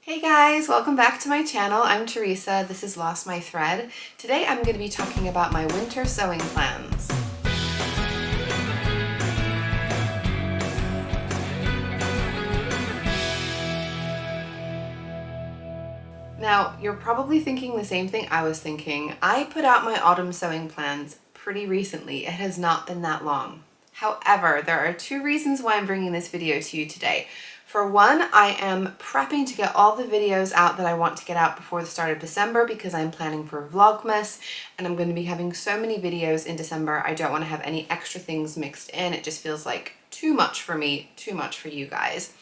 Hey guys, welcome back to my channel. I'm Teresa. This is Lost My Thread. Today I'm going to be talking about my winter sewing plans. Now, you're probably thinking the same thing I was thinking. I put out my autumn sewing plans pretty recently. It has not been that long. However, there are two reasons why I'm bringing this video to you today. For one, I am prepping to get all the videos out that I want to get out before the start of December because I'm planning for Vlogmas and I'm going to be having so many videos in December. I don't want to have any extra things mixed in. It just feels like too much for me, too much for you guys.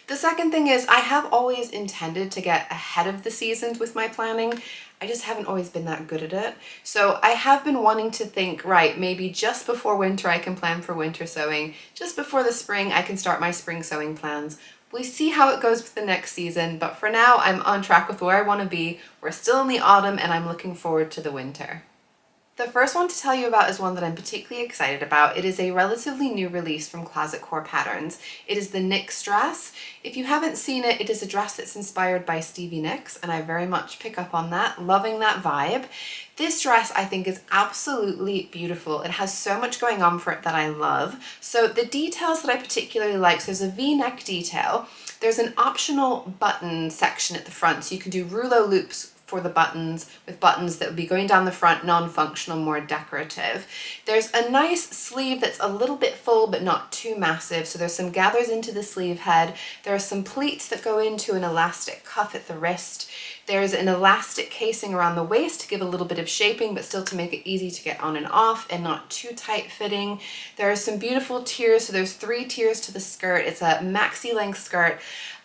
The second thing is I have always intended to get ahead of the seasons with my planning. I just haven't always been that good at it. So I have been wanting to think, right, maybe just before winter I can plan for winter sewing. Just before the spring I can start my spring sewing plans. We see how it goes with the next season, but for now I'm on track with where I want to be. We're still in the autumn and I'm looking forward to the winter. The first one to tell you about is one that I'm particularly excited about. It is a relatively new release from Closet Core Patterns. It is the Nicks dress. If you haven't seen it, it is a dress that's inspired by Stevie Nicks, and I very much pick up on that, loving that vibe. This dress I think is absolutely beautiful. It has so much going on for it that I love. So the details that I particularly like, so there's a V-neck detail. There's an optional button section at the front, so you can do rouleau loops for the buttons, with buttons that would be going down the front, non-functional, more decorative. There's a nice sleeve that's a little bit full but not too massive, so there's some gathers into the sleeve head. There are some pleats that go into an elastic cuff at the wrist. There's an elastic casing around the waist to give a little bit of shaping but still to make it easy to get on and off and not too tight fitting. There are some beautiful tiers, so there's 3 tiers to the skirt. It's a maxi length skirt.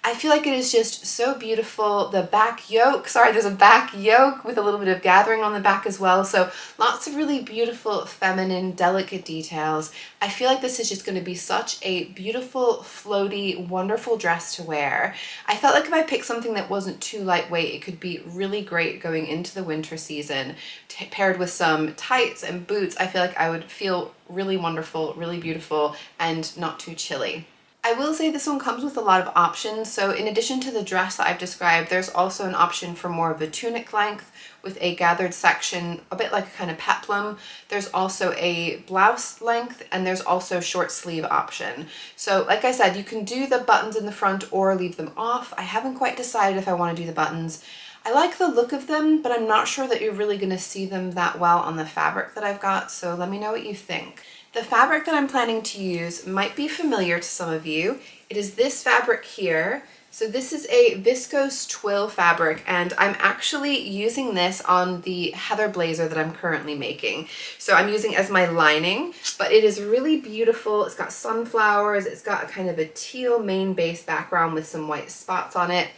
I feel like it is just so beautiful. The back yoke, there's a back yoke with a little bit of gathering on the back as well. So lots of really beautiful, feminine, delicate details. I feel like this is just going to be such a beautiful, floaty, wonderful dress to wear. I felt like if I picked something that wasn't too lightweight, it could be really great going into the winter season. Paired with some tights and boots, I feel like I would feel really wonderful, really beautiful, and not too chilly. I will say this one comes with a lot of options. So in addition to the dress that I've described, there's also an option for more of a tunic length with a gathered section, a bit like a kind of peplum. There's also a blouse length and there's also short sleeve option. So like I said, you can do the buttons in the front or leave them off. I haven't quite decided if I want to do the buttons. I like the look of them, but I'm not sure that you're really going to see them that well on the fabric that I've got, so let me know what you think. The fabric that I'm planning to use might be familiar to some of you. It is this fabric here. So this is a viscose twill fabric, and I'm actually using this on the heather blazer that I'm currently making. So I'm using it as my lining, but it is really beautiful. It's got sunflowers, it's got a kind of a teal main base background with some white spots on it.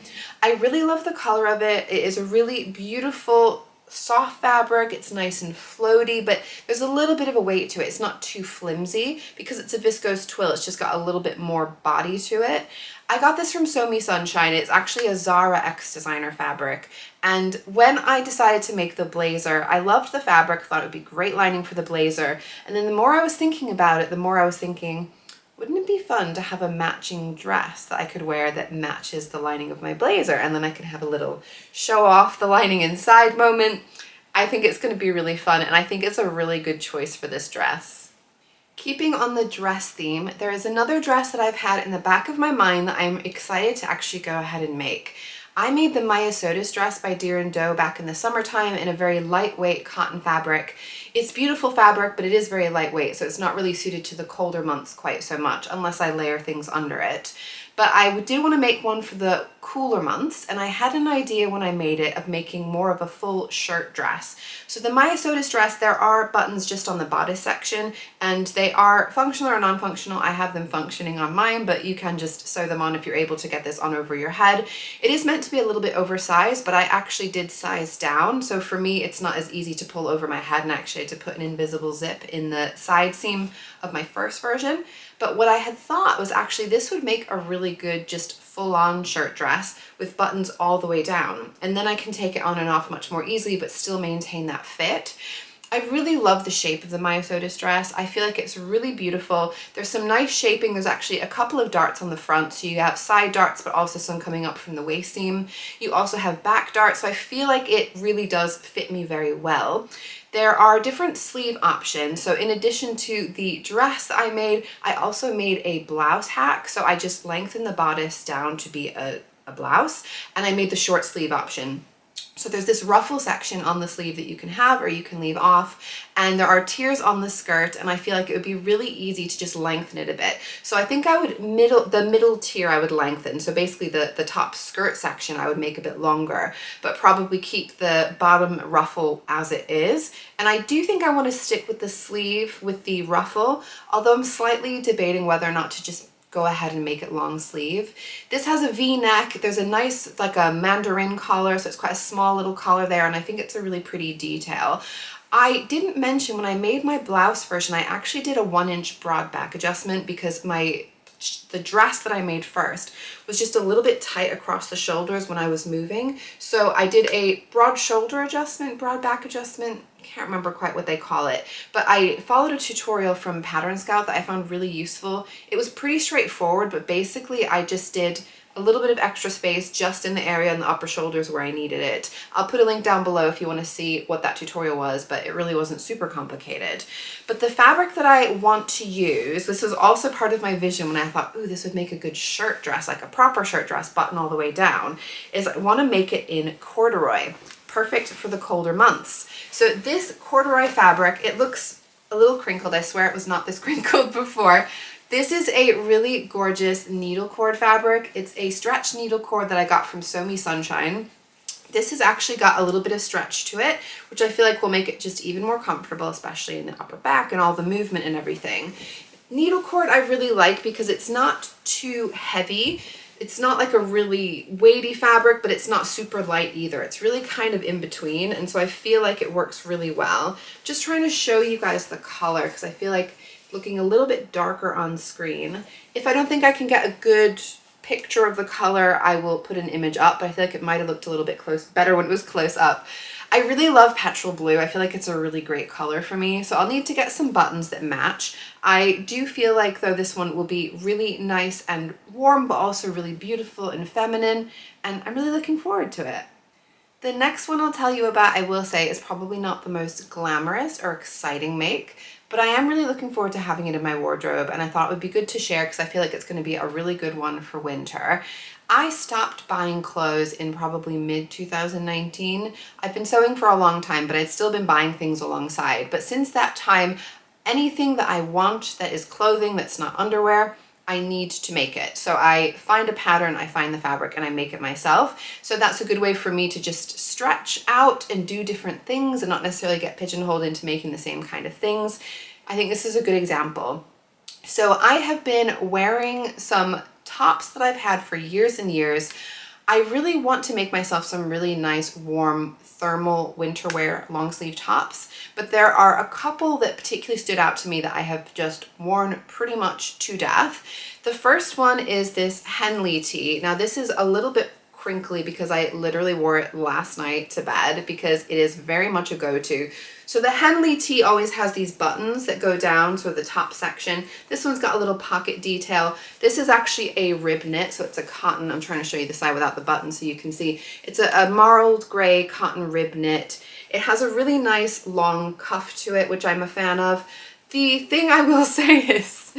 I really love the color of it. It is a really beautiful soft fabric. It's nice and floaty, but there's a little bit of a weight to it. It's not too flimsy because it's a viscose twill. It's just got a little bit more body to it. I got this from Sew Me Sunshine. It's actually a Zara X designer fabric. And when I decided to make the blazer, I loved the fabric, thought it would be great lining for the blazer. And then the more I was thinking about it, the more I was thinking, wouldn't it be fun to have a matching dress that I could wear that matches the lining of my blazer? And then I can have a little show off the lining inside moment. I think it's going to be really fun, and I think it's a really good choice for this dress. Keeping on the dress theme, there is another dress that I've had in the back of my mind that I'm excited to actually go ahead and make. I made the Myosotis Dress by Deer & Doe back in the summertime in a very lightweight cotton fabric. It's beautiful fabric, but it is very lightweight, so it's not really suited to the colder months quite so much, unless I layer things under it. But I did want to make one for the cooler months, and I had an idea when I made it of making more of a full shirt dress. So the Myosotis dress, there are buttons just on the bodice section, and they are functional or non-functional. I have them functioning on mine, but you can just sew them on if you're able to get this on over your head. It is meant to be a little bit oversized, but I actually did size down, so for me it's not as easy to pull over my head, and actually I had to put an invisible zip in the side seam of my first version. But what I had thought was actually this would make a really good just full-on shirt dress with buttons all the way down. And then I can take it on and off much more easily but still maintain that fit. I really love the shape of the Myosotis dress. I feel like it's really beautiful. There's some nice shaping. There's actually a couple of darts on the front. So you have side darts, but also some coming up from the waist seam. You also have back darts. So I feel like it really does fit me very well. There are different sleeve options. So in addition to the dress that I made, I also made a blouse hack. So I just lengthened the bodice down to be a blouse, and I made the short sleeve option. So there's this ruffle section on the sleeve that you can have or you can leave off, and there are tiers on the skirt, and I feel like it would be really easy to just lengthen it a bit. So I think I would the middle tier I would lengthen. So basically the top skirt section I would make a bit longer, but probably keep the bottom ruffle as it is. And I do think I want to stick with the sleeve with the ruffle, although I'm slightly debating whether or not to just go ahead and make it long sleeve. This has a V-neck. There's a nice, like a mandarin collar, so it's quite a small little collar there, and I think it's a really pretty detail. I didn't mention when I made my blouse version, I actually did a 1-inch broad back adjustment because the dress that I made first was just a little bit tight across the shoulders when I was moving. So I did a broad shoulder adjustment, broad back adjustment, can't remember quite what they call it, but I followed a tutorial from Pattern Scout that I found really useful. It was pretty straightforward, but basically I just did a little bit of extra space just in the area in the upper shoulders where I needed it. I'll put a link down below if you want to see what that tutorial was, but it really wasn't super complicated. But the fabric that I want to use, this was also part of my vision when I thought, ooh, this would make a good shirt dress, like a proper shirt dress, button all the way down, is I want to make it in corduroy. Perfect for the colder months. So this corduroy fabric, it looks a little crinkled. I swear it was not this crinkled before. This is a really gorgeous needle cord fabric. It's a stretch needle cord that I got from Sew Me Sunshine. This has actually got a little bit of stretch to it, which I feel like will make it just even more comfortable, especially in the upper back and all the movement and everything. Needle cord I really like because it's not too heavy. It's not like a really weighty fabric, but it's not super light either. It's really kind of in between, and so I feel like it works really well. Just trying to show you guys the color because I feel like looking a little bit darker on screen. If I don't think I can get a good picture of the color, I will put an image up, but I feel like it might have looked a little bit better when it was close up. I really love petrol blue. I feel like it's a really great color for me, so I'll need to get some buttons that match. I do feel like though this one will be really nice and warm, but also really beautiful and feminine, and I'm really looking forward to it. The next one I'll tell you about, I will say, is probably not the most glamorous or exciting make, but I am really looking forward to having it in my wardrobe, and I thought it would be good to share because I feel like it's going to be a really good one for winter. I stopped buying clothes in probably mid-2019. I've been sewing for a long time, but I'd still been buying things alongside. But since that time, anything that I want that is clothing that's not underwear, I need to make it. So I find a pattern, I find the fabric, and I make it myself. So that's a good way for me to just stretch out and do different things and not necessarily get pigeonholed into making the same kind of things. I think this is a good example. So I have been wearing some tops that I've had for years and years. I really want to make myself some really nice warm thermal winter wear long sleeve tops, but there are a couple that particularly stood out to me that I have just worn pretty much to death. The first one is this Henley tee. Now this is a little bit crinkly because I literally wore it last night to bed because it is very much a go-to. So the Henley tee always has these buttons that go down, so the top section. This one's got a little pocket detail. This is actually a rib knit, so it's a cotton. I'm trying to show you the side without the button so you can see. It's a marled gray cotton rib knit. It has a really nice long cuff to it, which I'm a fan of. The thing I will say is,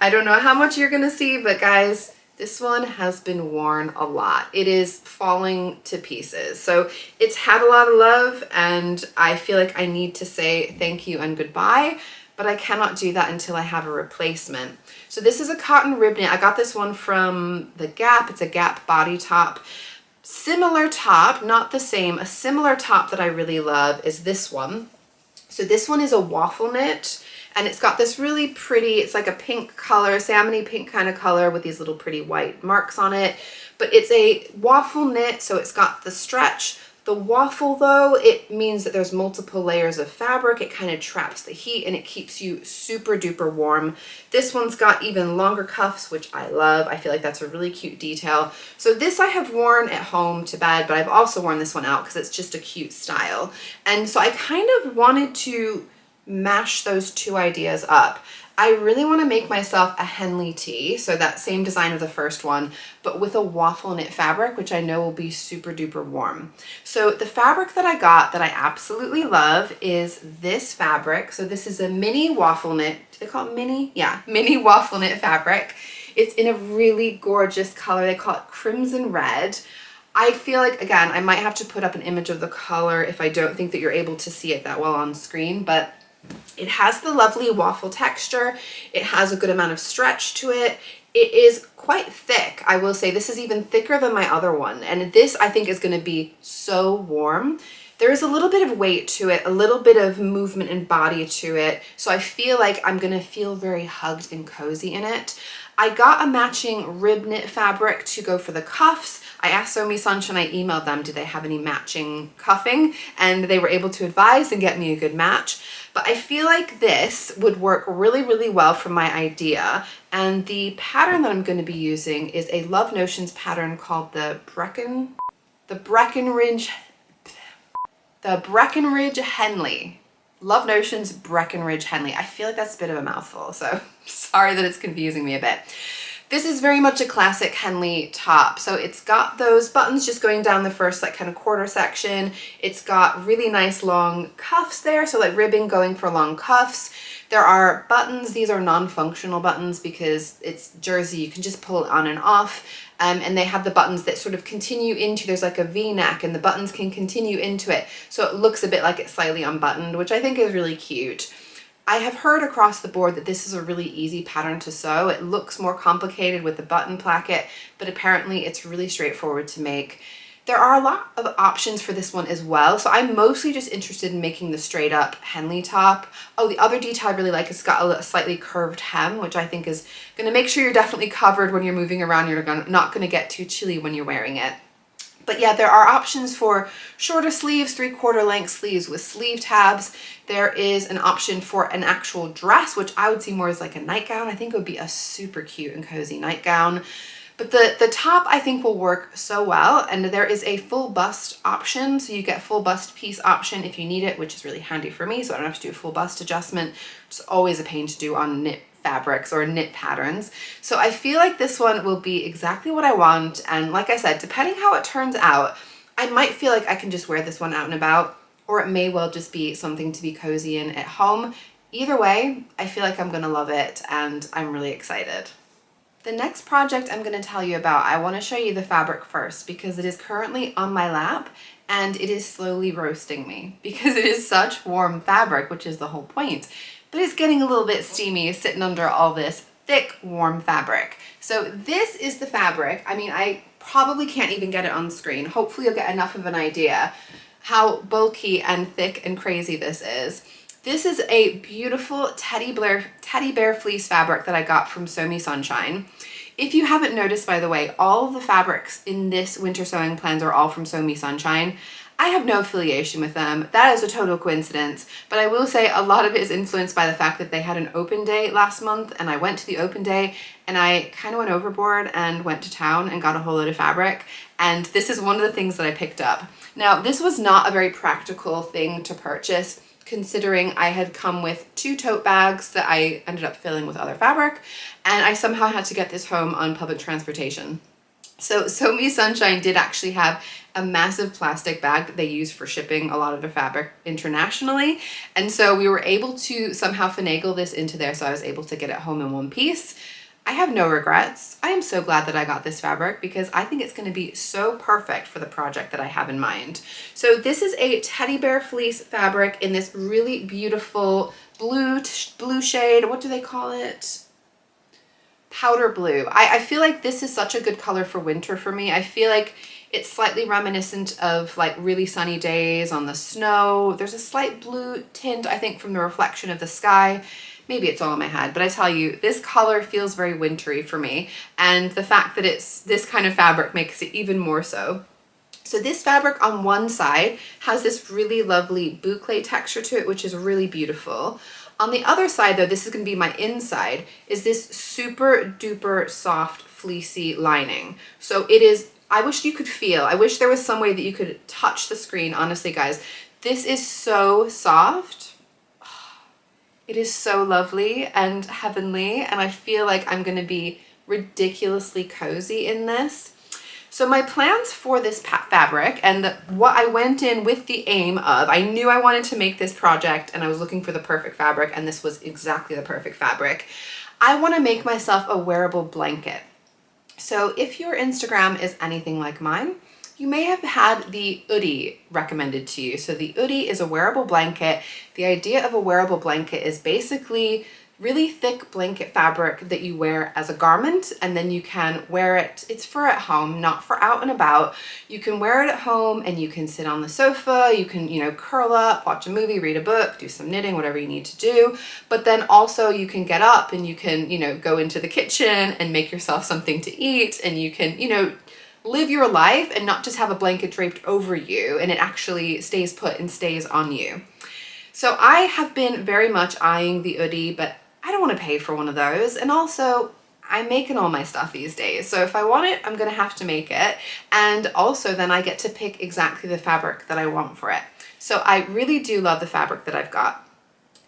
I don't know how much you're gonna see, but guys, this one has been worn a lot. It is falling to pieces. So it's had a lot of love, and I feel like I need to say thank you and goodbye, but I cannot do that until I have a replacement. So this is a cotton rib knit. I got this one from the Gap. It's a Gap body top. Similar top, not the same, a similar top that I really love is this one. So this one is a waffle knit, and it's got this really pretty, it's like a pink color, salmony pink kind of color with these little pretty white marks on it. But it's a waffle knit, so it's got the stretch, The waffle though, it means that there's multiple layers of fabric. It kind of traps the heat and it keeps you super duper warm. This one's got even longer cuffs, which I love. I feel like that's a really cute detail. So this I have worn at home to bed, but I've also worn this one out because it's just a cute style. And so I kind of wanted to mash those two ideas up. I really want to make myself a Henley tee, so that same design of the first one, but with a waffle knit fabric, which I know will be super duper warm. So the fabric that I got that I absolutely love is this fabric. So this is a mini waffle knit. Do they call it mini? Yeah, mini waffle knit fabric. It's in a really gorgeous color. They call it crimson red. I feel like, again, I might have to put up an image of the color if I don't think that you're able to see it that well on screen, but it has the lovely waffle texture. It has a good amount of stretch to it. It is quite thick. I will say this is even thicker than my other one. And this I think is going to be so warm. There is a little bit of weight to it, a little bit of movement and body to it. So I feel like I'm going to feel very hugged and cozy in it. I got a matching rib knit fabric to go for the cuffs. I asked So Me Sunshine, I emailed them, do they have any matching cuffing? And they were able to advise and get me a good match. But I feel like this would work really, really well for my idea. And the pattern that I'm going to be using is a Love Notions pattern called the Breckenridge Henley. Love Notions Breckenridge Henley. I feel like that's a bit of a mouthful, so sorry that it's confusing me a bit. This is very much a classic Henley top. So it's got those buttons just going down the first like kind of quarter section. It's got really nice long cuffs there. So like ribbing going for long cuffs. There are buttons. These are non-functional buttons because it's jersey. You can just pull it on and off. And they have the buttons that sort of continue into, there's like a V-neck and the buttons can continue into it. So it looks a bit like it's slightly unbuttoned, which I think is really cute. I have heard across the board that this is a really easy pattern to sew. It looks more complicated with the button placket, but apparently it's really straightforward to make. There are a lot of options for this one as well. So I'm mostly just interested in making the straight up Henley top. Oh, the other detail I really like is it's got a slightly curved hem, which I think is going to make sure you're definitely covered when you're moving around. You're not going to get too chilly when you're wearing it. But yeah, there are options for shorter sleeves, 3/4 length sleeves with sleeve tabs. There is an option for an actual dress, which I would see more as like a nightgown. I think it would be a super cute and cozy nightgown. But the top I think will work so well. And there is a full bust option. So you get full bust piece option if you need it, which is really handy for me. So I don't have to do a full bust adjustment. It's always a pain to do on knit fabrics or knit patterns. So I feel like this one will be exactly what I want. And like I said, depending how it turns out, I might feel like I can just wear this one out and about, or it may well just be something to be cozy in at home. Either way, I feel like I'm gonna love it and I'm really excited. The next project I'm going to tell you about, I want to show you the fabric first because it is currently on my lap and it is slowly roasting me because it is such warm fabric, which is the whole point. But it's getting a little bit steamy sitting under all this thick, warm fabric. So this is the fabric. I mean, I probably can't even get it on screen. Hopefully you'll get enough of an idea how bulky and thick and crazy this is. This is a beautiful teddy bear fleece fabric that I got from So Me Sunshine. If you haven't noticed, by the way, all of the fabrics in this winter sewing plans are all from So Me Sunshine. I have no affiliation with them. That is a total coincidence, but I will say a lot of it is influenced by the fact that they had an open day last month and I went to the open day and I kind of went overboard and went to town and got a whole load of fabric. And this is one of the things that I picked up. Now, this was not a very practical thing to purchase, considering I had come with 2 tote bags that I ended up filling with other fabric, and I somehow had to get this home on public transportation. So Me Sunshine did actually have a massive plastic bag that they use for shipping a lot of their fabric internationally, and so we were able to somehow finagle this into there so I was able to get it home in one piece. I have no regrets. I am so glad that I got this fabric because I think it's going to be so perfect for the project that I have in mind. So this is a teddy bear fleece fabric in this really beautiful blue shade. What do they call it? Powder blue. I feel like this is such a good color for winter for me. I feel like it's slightly reminiscent of like really sunny days on the snow. There's a slight blue tint, I think, from the reflection of the sky. Maybe it's all in my head, but I tell you, this color feels very wintry for me. And the fact that it's this kind of fabric makes it even more so. So this fabric on one side has this really lovely boucle texture to it, which is really beautiful. On the other side though, this is gonna be my inside, is this super duper soft fleecy lining. So it is, I wish you could feel, I wish there was some way that you could touch the screen, honestly guys. This is so soft. It is so lovely and heavenly, and I feel like I'm gonna be ridiculously cozy in this. So my plans for this fabric and what I went in with the aim of, I knew I wanted to make this project and I was looking for the perfect fabric, and this was exactly the perfect fabric. I want to make myself a wearable blanket. So if your Instagram is anything like mine, you may have had the hoodie recommended to you. So the hoodie is a wearable blanket. The idea of a wearable blanket is basically really thick blanket fabric that you wear as a garment, and then you can wear it, it's for at home, not for out and about. You can wear it at home and you can sit on the sofa, you can, curl up, watch a movie, read a book, do some knitting, whatever you need to do. But then also you can get up and you can, go into the kitchen and make yourself something to eat, and you can, live your life and not just have a blanket draped over you and it actually stays put and stays on you. So I have been very much eyeing the hoodie, but I don't want to pay for one of those. And also, I'm making all my stuff these days. So if I want it, I'm going to have to make it. And also then I get to pick exactly the fabric that I want for it. So I really do love the fabric that I've got.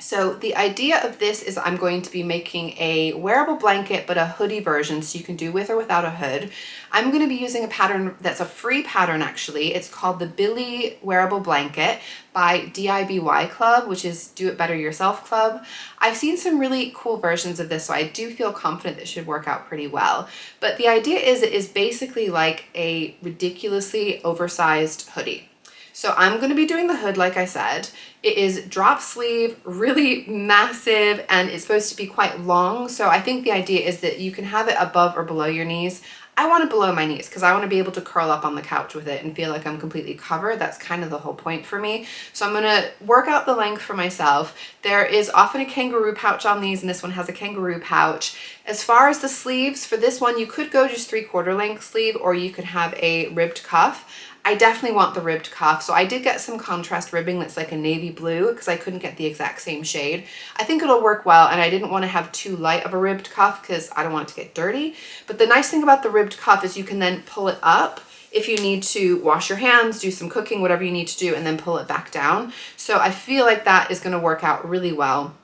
So the idea of this is I'm going to be making a wearable blanket, but a hoodie version, so you can do with or without a hood. I'm going to be using a pattern that's a free pattern actually. It's called the Billie Wearable Blanket by DIBY Club, which is Do It Better Yourself Club. I've seen some really cool versions of this, so I do feel confident that should work out pretty well. But the idea is it is basically like a ridiculously oversized hoodie. So I'm going to be doing the hood, like I said. It is drop sleeve, really massive, and it's supposed to be quite long. So I think the idea is that you can have it above or below your knees. I want it below my knees because I want to be able to curl up on the couch with it and feel like I'm completely covered. That's kind of the whole point for me. So I'm going to work out the length for myself. There is often a kangaroo pouch on these, and this one has a kangaroo pouch. As far as the sleeves, for this one, you could go just 3/4 length sleeve, or you could have a ribbed cuff. I definitely want the ribbed cuff. So I did get some contrast ribbing that's like a navy blue because I couldn't get the exact same shade. I think it'll work well, and I didn't want to have too light of a ribbed cuff because I don't want it to get dirty. But the nice thing about the ribbed cuff is you can then pull it up if you need to wash your hands, do some cooking, whatever you need to do, and then pull it back down. So I feel like that is going to work out really well.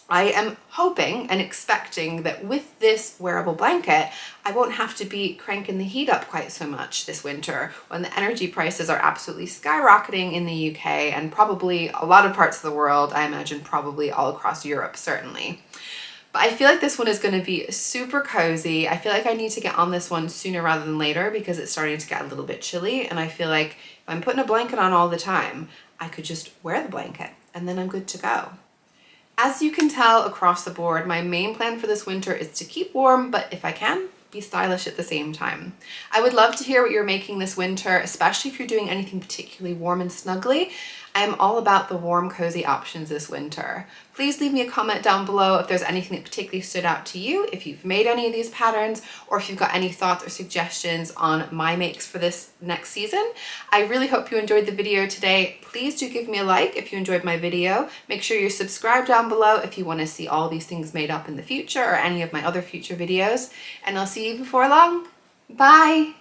I am hoping and expecting that with this wearable blanket, I won't have to be cranking the heat up quite so much this winter when the energy prices are absolutely skyrocketing in the UK and probably a lot of parts of the world. I imagine probably all across Europe, certainly. But I feel like this one is going to be super cozy. I feel like I need to get on this one sooner rather than later because it's starting to get a little bit chilly. And I feel like if I'm putting a blanket on all the time, I could just wear the blanket and then I'm good to go. As you can tell across the board, my main plan for this winter is to keep warm, but if I can, be stylish at the same time. I would love to hear what you're making this winter, especially if you're doing anything particularly warm and snuggly. I am all about the warm, cozy options this winter. Please leave me a comment down below if there's anything that particularly stood out to you, if you've made any of these patterns, or if you've got any thoughts or suggestions on my makes for this next season. I really hope you enjoyed the video today. Please do give me a like if you enjoyed my video. Make sure you're subscribed down below if you want to see all these things made up in the future or any of my other future videos. And I'll see you before long. Bye!